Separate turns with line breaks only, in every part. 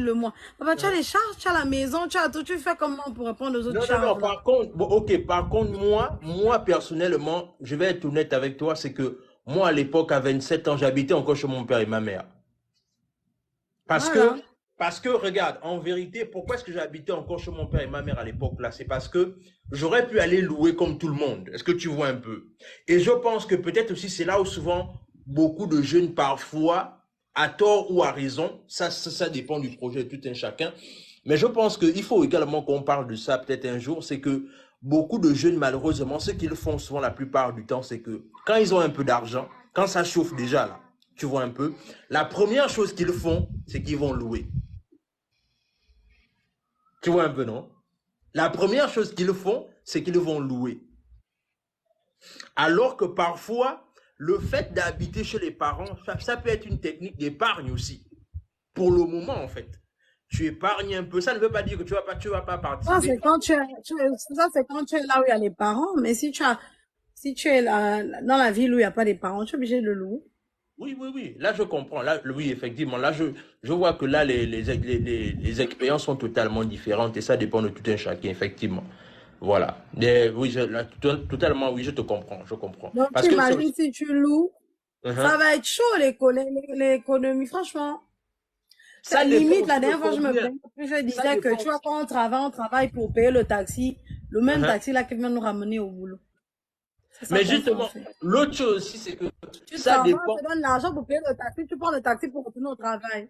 le mois. Papa, tu as les charges, tu as la maison, tu as tout, tu fais comment pour répondre aux autres
Non, non,
charges
non,
là?
par contre, bon, ok, par contre, moi, personnellement, je vais être honnête avec toi, c'est que moi, à l'époque, à 27 ans, j'habitais encore chez mon père et ma mère. Parce que,
Voilà.
regarde, en vérité, pourquoi est-ce que j'habitais encore chez mon père et ma mère à l'époque là? C'est parce que j'aurais pu aller louer comme tout le monde. Est-ce que tu vois un peu? Et je pense que peut-être aussi c'est là où souvent beaucoup de jeunes parfois, à tort ou à raison, ça dépend du projet de tout un chacun. Mais je pense qu'il faut également qu'on parle de ça peut-être un jour, c'est que beaucoup de jeunes, malheureusement, ce qu'ils font souvent la plupart du temps, c'est que quand ils ont un peu d'argent, quand ça chauffe déjà là, tu vois un peu, la première chose qu'ils font, c'est qu'ils vont louer. Tu vois un peu, non? La première chose qu'ils font, c'est qu'ils vont louer. Alors que parfois, le fait d'habiter chez les parents, ça peut être une technique d'épargne aussi. Pour le moment, en fait. Tu épargnes un peu. Ça ne veut pas dire que tu vas pas
Ça,
participer.
c'est quand ça, c'est quand tu es là où il y a les parents. Mais si tu es là, dans la ville où il n'y a pas les parents, tu es obligé de le louer.
Oui, oui, oui. Là, je comprends. Là, oui, effectivement. Là, je vois que là, les expériences sont totalement différentes et ça dépend de tout un chacun, effectivement. Voilà. Oui, là, totalement, oui, je te comprends. Je comprends.
Donc, tu
Parce que c'est
imagines
aussi.
si tu loues, ça
Mhm.
va être chaud l'économie. Franchement,
Ça dépend
limite, la
aussi de
dernière fois, je me
combien.
plaignais, je
Ça
disais que
dépend
tu vois,
aussi.
quand on travaille pour payer le taxi, le même
Mhm.
taxi là qui vient nous ramener au boulot. C'est ça
Mais
qu'on fait en
justement,
fait.
l'autre chose aussi, c'est que
Tu
ça
travailles, on
dépend.
te donne l'argent pour payer le taxi, tu prends le taxi pour retourner au travail.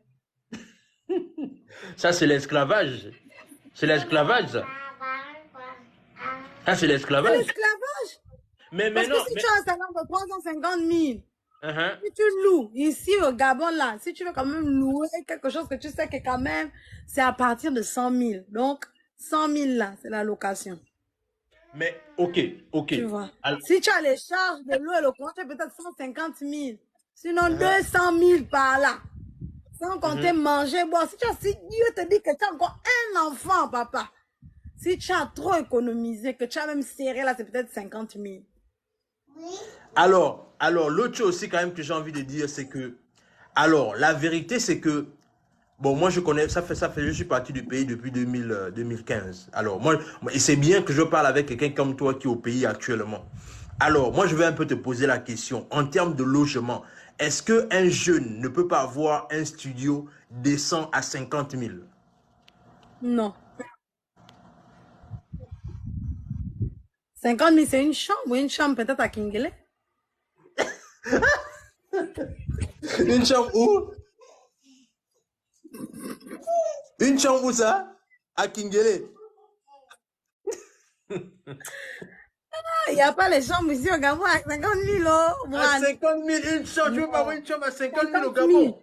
Ça, c'est l'esclavage. C'est l'esclavage, ça. Ça, c'est
C'est
l'esclavage.
l'esclavage.
Mais
Parce que
maintenant,
si tu as un salaire de 350 000,
uh-huh.
si tu loues ici au Gabon là, si tu veux quand même louer quelque chose que tu sais que quand même, c'est à partir de 100 000. Donc, 100 000 là, c'est la location.
Mais ok, ok.
Tu vois.
Alors,
Si tu as les charges de l'eau et le courant, tu as peut-être 150 000. Sinon,
uh-huh,
200 000 par là. Sans compter
mhm.
manger. Bon, si Dieu te dit que tu as encore un enfant, papa, si tu as trop économisé, que tu as même serré là, c'est peut-être 50 000.
Alors, l'autre chose aussi quand même que j'ai envie de dire, c'est que, alors, la vérité, c'est que, bon, moi je connais, je suis parti du pays depuis 2015. Alors, et c'est bien que je parle avec quelqu'un comme toi qui est au pays actuellement. Alors, moi je vais un peu te poser la question, en termes de logement, est-ce qu'un jeune ne peut pas avoir un studio décent à 50 000?
Non. 50 000, c'est une chambre ou une chambre peut-être à Kingele.
Une chambre où? Une chambre où ça? À Kingele.
Il n'y a pas les chambres ici au Gabon à 50 000, oh,
À
Mourane.
50 000, une chambre. Tu veux pas avoir
Non.
une chambre à 50 000 au
50 000.
Gabon?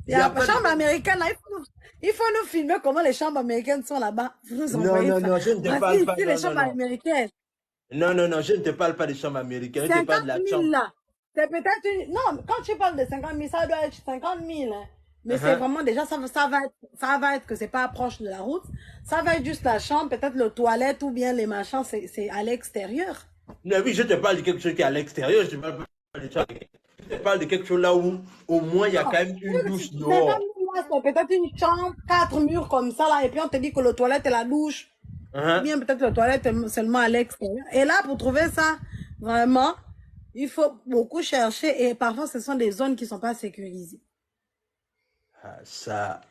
Il
Il
y
n'y a
a
pas de...
chambre américaine là. Il faut nous filmer comment les chambres américaines sont là-bas. Vous nous
Non,
envoyez
non,
ça.
non, je ne te
Voici
parle pas.
ici les
Non, non,
chambres
non.
américaines.
Non, non, non, je ne te parle pas des chambres américaines. Je te parle de
50
la
000
chambre.
là. C'est peut-être une. Non, quand tu parles de 50 000, ça doit être 50 000, hein. Mais c'est
Uh-huh.
vraiment déjà, ça va être que c'est pas proche de la route. Ça va être juste la chambre, peut-être le toilette ou bien les machins, c'est à l'extérieur.
Mais oui, je te parle de quelque chose qui est à l'extérieur. Je te parle pas de ça. Je te parle de quelque chose là où au moins il y a
Non,
quand même une douche
50
dehors.
000 là, c'est peut-être une chambre, 4 murs comme ça là, et puis on te dit que le toilette et la douche, ou
Uh-huh.
bien peut-être le toilette est seulement à l'extérieur. Et là, pour trouver ça, vraiment, il faut beaucoup chercher et parfois ce sont des zones qui sont pas sécurisées.
Ah, ça,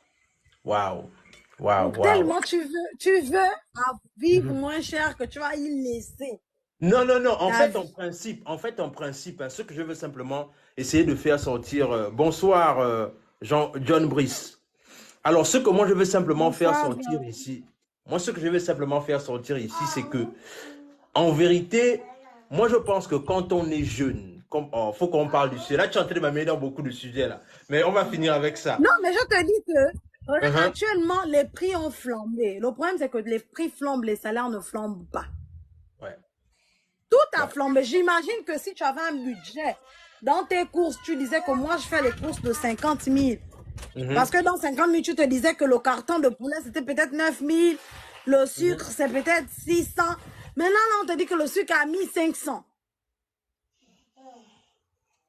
waouh, waouh,
Donc
waouh.
tellement tu veux vivre
Mhm.
moins cher que tu vas y laisser
Non, non, non.
ta vie.
En principe, hein, ce que je veux simplement essayer de faire sortir. Bonsoir, John Brice. Alors, ce que moi je veux simplement faire
Bonsoir,
sortir
John.
ici, moi ce que je veux simplement faire sortir ici, c'est que, en vérité, moi je pense que quand on est jeune, comme, oh, faut qu'on parle du sujet. Là, tu es en train de m'amener dans beaucoup de sujets là, mais on va finir avec ça.
Non, mais je te dis que regarde,
Uh-huh.
actuellement, les prix ont flambé. Le problème, c'est que les prix flambent, les salaires ne flambent pas.
Ouais,
Tout a
ouais.
flambé. J'imagine que si tu avais un budget dans tes courses, tu disais que moi, je fais les courses de 50 000. Parce
Mhm,
que dans 50 000, tu te disais que le carton de poulet, c'était peut-être 9 000. Le
mhm,
sucre, c'est peut-être 600. Maintenant, là, on te dit que le sucre a mis 500.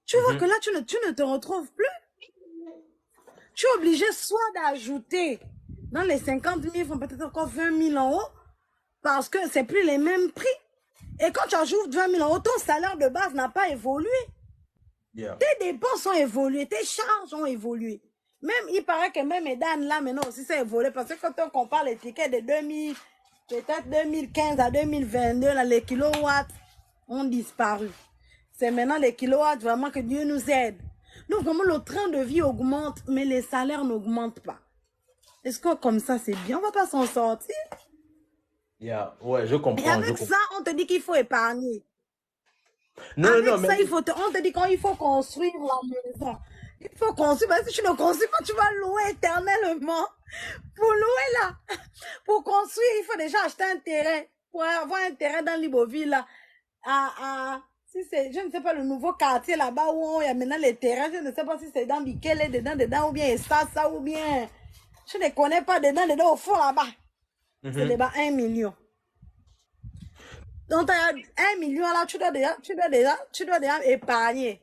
Tu vois que
mhm.
là, tu ne te retrouves plus. tu es obligé soit d'ajouter dans les 50 000 francs, peut-être encore 20 000 en haut, parce que c'est plus les mêmes prix. Et quand tu ajoutes 20 000 en haut, ton salaire de base n'a pas évolué.
Yeah.
Tes dépenses ont évolué, tes charges ont évolué. Même, il paraît que même Edan, là, maintenant aussi, ça a évolué. Parce que quand on compare les tickets de 2000, peut-être 2015 à 2022, là, les kilowatts ont disparu. C'est maintenant les kilowatts, vraiment, que Dieu nous aide. Donc, vraiment, le train de vie augmente, mais les salaires n'augmentent pas. Est-ce que comme ça, c'est bien? On va pas s'en sortir.
Yeah. Ouais, je
Et
comprends.
avec ça, on te dit qu'il faut épargner.
Non,
Avec
non,
ça,
mais...
on te dit qu'il faut construire la maison. Il faut construire, parce que si tu ne construis pas, tu vas louer éternellement. Pour louer là, pour construire, il faut déjà acheter un terrain. Pour avoir un terrain dans Libreville, là, si c'est, je ne sais pas, le nouveau quartier là-bas où il y a maintenant les terrains, je ne sais pas si c'est dans Bikele, dedans, ou bien ça, ou bien, je ne connais pas dedans, au fond là-bas. C'est là-bas 1 million. Donc, tu as 1 million là, tu dois déjà épargner.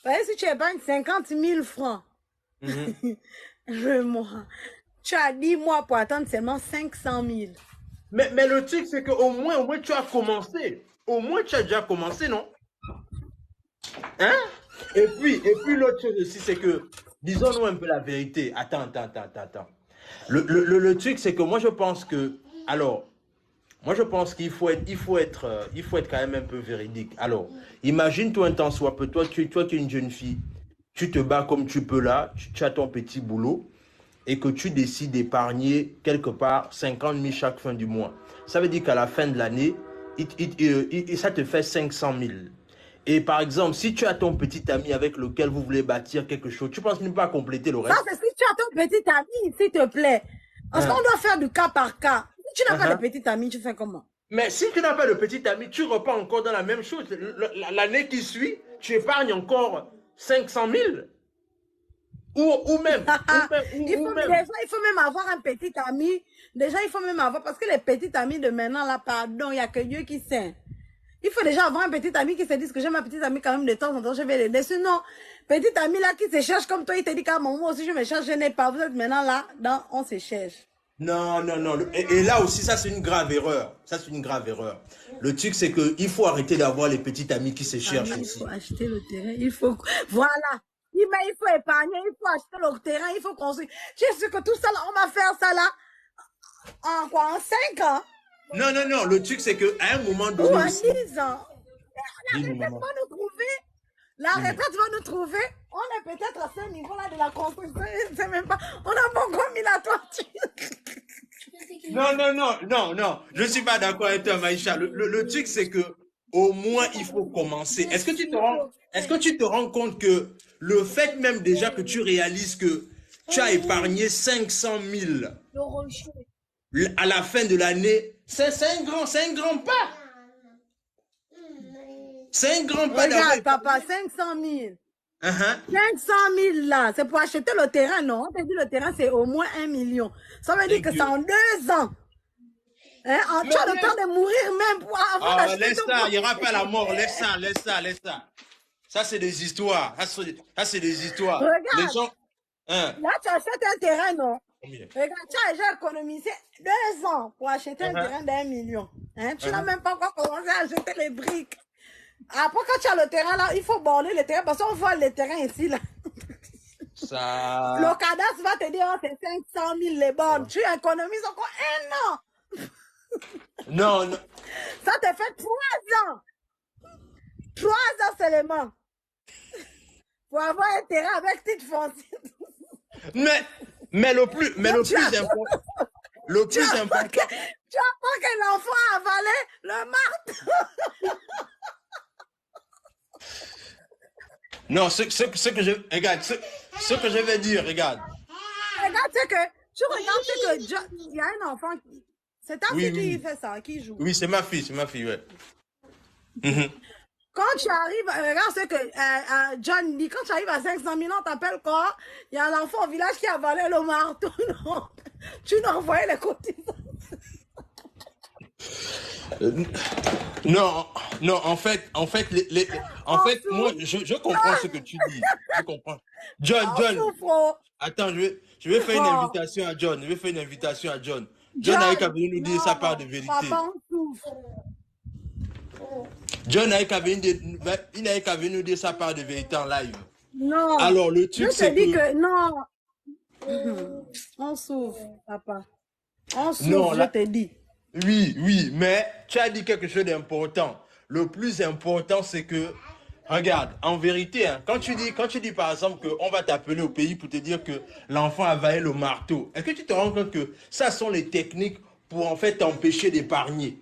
Parce que si tu épargnes 50 000 francs, le mois, tu as 10 mois pour attendre seulement 500 000.
Mais le truc, c'est qu'au moins, tu as commencé. Au moins, tu as déjà commencé, non? Hein? Et puis l'autre chose aussi, c'est que, disons-nous un peu la vérité. Attends. Le truc, c'est que moi, je pense que, alors, moi, je pense qu'il faut être quand même un peu véridique. Alors, imagine-toi un temps soit peu, toi, tu es une jeune fille, tu te bats comme tu peux là, tu as ton petit boulot, et que tu décides d'épargner quelque part 50 000 chaque fin du mois. Ça veut dire qu'à la fin de l'année, ça te fait 500 000. Et par exemple, si tu as ton petit ami avec lequel vous voulez bâtir quelque chose, tu penses ne pas compléter le reste?
Ça, c'est si tu as ton petit ami, s'il te plaît. Parce qu'on doit faire du cas par cas. Si tu n'as pas de petit ami, tu fais comment?
Mais si tu n'as pas de petit ami, tu repars encore dans la même chose. L'année qui suit, tu épargnes encore 500 000. Ou même.
Il faut même avoir un petit ami. Déjà, il faut même avoir, parce que les petits amis de maintenant, là, pardon, il n'y a que Dieu qui sait. Il faut déjà avoir un petit ami qui se dise que j'ai ma petite amie quand même de temps en temps, je vais l'aider. Sinon, petit ami là qui se cherche comme toi, il te dit qu'à moi aussi je me cherche, je n'ai pas. Vous êtes maintenant là, on se cherche.
Non. Et là aussi, ça c'est une grave erreur. Le truc, c'est qu'il faut arrêter d'avoir les petits amis qui se cherchent aussi.
Il faut acheter le terrain, voilà. Il faut épargner, il faut acheter le terrain, il faut construire. Je suis sûr que tout ça là, on va faire ça là, en 5 ans?
Non, le truc, c'est qu'à un moment donné...
Ou en 10 ans. La retraite va nous trouver. La retraite va nous trouver. On est peut-être à ce niveau-là de la construction. Je ne sais même pas. On a pas encore mis la toiture.
Non. Je ne suis pas d'accord avec toi, Maïcha. Le truc, c'est que au moins, il faut commencer. Est-ce que tu te rends compte que le fait même déjà que tu réalises que tu as épargné 500 000 à la fin de l'année, c'est un grand pas. C'est un grand pas.
Regarde, papa, 500 000. 500 000 là, c'est pour acheter le terrain, non? On t'a dit le terrain, c'est au moins 1 million. Ça veut dire que c'est en 2 ans. Hein? Tu as le temps de mourir même pour avoir
acheté. Laisse ça, il n'y aura pas la mort. Laisse ça. Ça, c'est des histoires. Ça, c'est des histoires.
Regarde.
Les gens,
là, tu achètes un terrain, non? Regarde, tu as déjà économisé 2 ans pour acheter un terrain d'1 million. Hein? Tu n'as même pas encore commencé à acheter les briques. Après, quand tu as le terrain là, il faut borner le terrain parce qu'on voit le terrain ici là.
Ça...
Le cadastre va te dire, oh, c'est 500 000 les bornes. Tu économises encore 1 an.
Non.
Ça te fait 3 ans. 3 ans seulement. Pour avoir un terrain avec titre foncier.
Mais le plus important. Le plus important.
Tu as pas qu'un enfant a avalé le marteau.
Non, ce que je... Regarde, ce que je vais dire, regarde.
Regarde, c'est que... Tu regardes, c'est que... Il y a un enfant qui... C'est ta fille qui fait ça, qui joue.
Oui, c'est ma fille, ouais.
Quand tu arrives... Regarde, c'est que John dit, quand tu arrives à 500 000 ans, t'appelles quoi? Il y a un enfant au village qui a avalé le marteau. Non, tu n'envoyais les cotisants.
Non, en fait, moi, je comprends ce que tu dis. Je comprends. John, Attends, je vais faire une
Oh,
invitation à John. Je vais faire une invitation à John. John n'a qu'à
John,
venir nous dire sa part de
non,
vérité.
papa, on souffre.
John n'a qu'à venir, il n'a qu'à venir nous dire sa part de vérité en live.
Non,
Alors, le
je
truc,
te
c'est
dis
que...
que non, on souffre, papa. On
Non,
souffre, je
là,
te dis.
oui, oui, mais tu as dit quelque chose d'important. Le plus important, c'est que, regarde, en vérité, hein, quand tu dis par exemple qu'on va t'appeler au pays pour te dire que l'enfant a vaillé le marteau, est-ce que tu te rends compte que ça sont les techniques pour en fait t'empêcher d'épargner?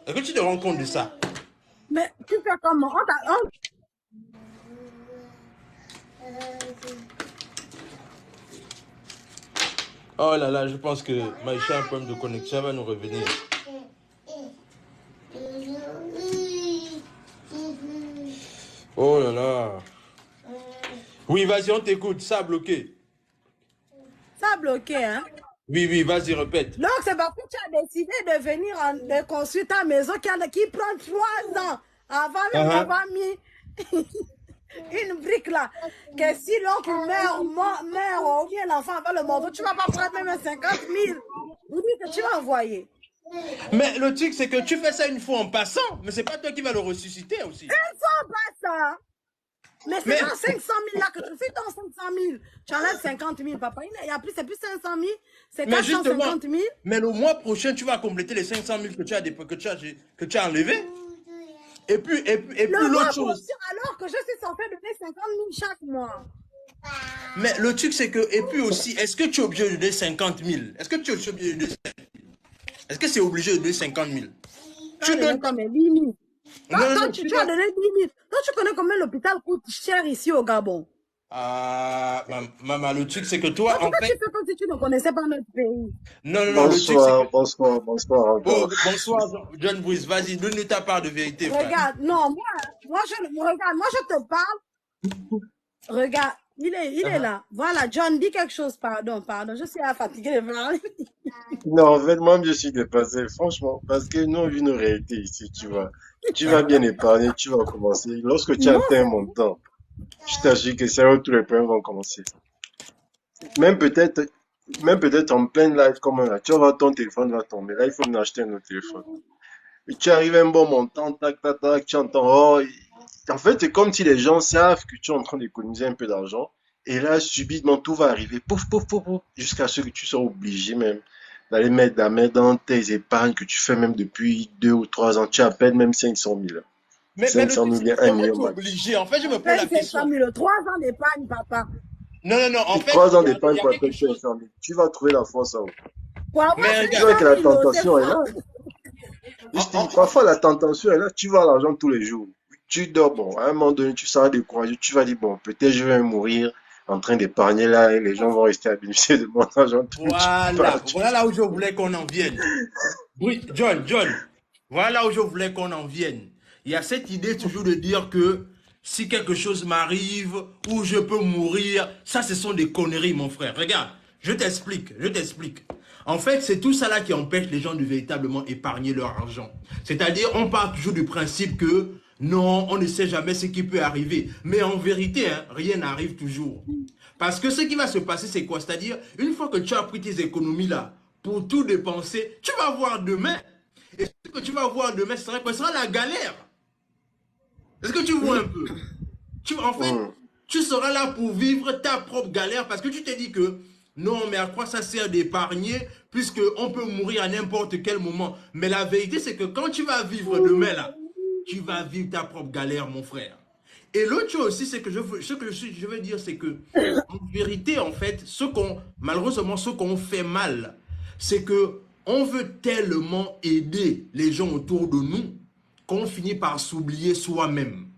Est-ce que tu te rends compte de ça?
Mais tu fais comment?
Oh là là, je pense que Maïcha a un problème de connexion, elle va nous revenir. Oh là là. Oui, vas-y, on t'écoute, ça a bloqué.
Ça a bloqué, hein?
Oui, oui, vas-y, répète.
Donc, c'est parce que tu as décidé de venir de construire ta maison qui prend 3 ans avant même
Uh-huh.
d'avoir mis une brique là. Que si l'oncle meurt ou bien l'enfant va le morceau, tu ne vas pas prendre même 50 000. Vous dites que tu vas envoyer.
Mais le truc, c'est que tu fais ça une fois en passant, mais c'est pas toi qui vas le ressusciter aussi.
Ils font pas ça. Mais c'est
Mais,
dans 500 000 là que tu fais dans 500 000. Tu enlèves 50 000, papa. Il y a plus, c'est plus 500 000, c'est
mais justement,
450 000.
mais le mois prochain, tu vas compléter les 500 000 que tu as enlevés. Et puis
Le mois
l'autre chose.
prochain, alors que je suis censé donner 50 000 chaque mois.
Mais le truc, c'est que, et puis aussi, est-ce que tu es obligé de donner 50 000? Est-ce que tu es obligé de donner 50 000? Est-ce que c'est obligé de donner 50 000?
Tu as
Tu
donné
donnes.
combien? 10 000.
Non, non,
Toi,
non,
tu as donné 10 000. Toi, tu connais combien l'hôpital coûte cher ici au Gabon.
Ah, maman, le truc, c'est que
Donc,
toi, en
pourquoi tu
fait.
fais comme si tu ne connaissais pas notre pays?
Non, non, non, le truc, c'est que.
Bonsoir, bonsoir, bonsoir
Oh,
encore.
bonsoir, John Bruce, vas-y, donne-nous ta part de vérité, frère.
Regarde, non, moi, je te parle. Regarde, il est là. Voilà, John, dis quelque chose, pardon, je suis fatiguée de parler.
Non, en fait, moi, je suis dépassé, franchement, parce que nous, on vit une réalité ici, tu vois. Tu vas bien épargner, tu vas commencer. Lorsque tu
Non,
atteins un montant, je t'assure que c'est là où tous les problèmes vont commencer. Même peut-être, même peut-être en pleine live comme là, tu vas voir ton téléphone va tomber. Là, il faut acheter un autre téléphone. Et tu arrives à un bon montant, tac, tac, tac, tu entends, oh, en fait, c'est comme si les gens savent que tu es en train d'économiser un peu d'argent. Et là, subitement, tout va arriver, pouf, pouf, pouf, pouf, jusqu'à ce que tu sois obligé même d'aller mettre la main dans tes épargnes que tu fais même depuis 2 ou 3 ans. Tu as à peine même 500 000.
Mais le
500
truc,
000
c'est
bien
que
1
comment
million
tu es
max.
obligé? En fait, je me pose la
paye 500
question.
000, 3 ans d'épargne, papa.
Non, non, non, en
Et
fait,
3 ans
il y
d'épargne
a
pour
quelque
payer
chose.
500 000. Tu vas trouver la force en haut.
Pour avoir
Mais
Tu
500
vois
regarde,
que la
000, c'est
tentation est là.
faux.
Je
en-
te dis,
en-
parfois la tentation est là, tu vois l'argent tous les jours. Tu dors, bon, à un moment donné, tu seras découragé, tu vas dire, bon, peut-être je vais mourir en train d'épargner là et les gens vont rester à bénéficier de mon argent tout le
voilà,
temps.
voilà là où je voulais qu'on en vienne. Oui, John, voilà là où je voulais qu'on en vienne. Il y a cette idée toujours de dire que si quelque chose m'arrive ou je peux mourir, ça ce sont des conneries, mon frère. Regarde, je t'explique. En fait, c'est tout ça là qui empêche les gens de véritablement épargner leur argent. C'est-à-dire, on part toujours du principe que non, on ne sait jamais ce qui peut arriver. Mais en vérité, hein, rien n'arrive toujours. Parce que ce qui va se passer, c'est quoi? C'est-à-dire, une fois que tu as pris tes économies là pour tout dépenser, tu vas voir demain. Et ce que tu vas voir demain, ce sera quoi? Ce sera la galère. Est-ce que tu vois un peu? En fait,
Hum.
tu seras là pour vivre ta propre galère parce que tu te dis que non, mais à quoi ça sert d'épargner puisque on peut mourir à n'importe quel moment. Mais la vérité, c'est que quand tu vas vivre demain là, tu vas vivre ta propre galère, mon frère. Et l'autre chose aussi, c'est que je veux dire, c'est que en vérité, en fait, malheureusement, ce qu'on fait mal, c'est que on veut tellement aider les gens autour de nous qu'on finit par s'oublier soi-même.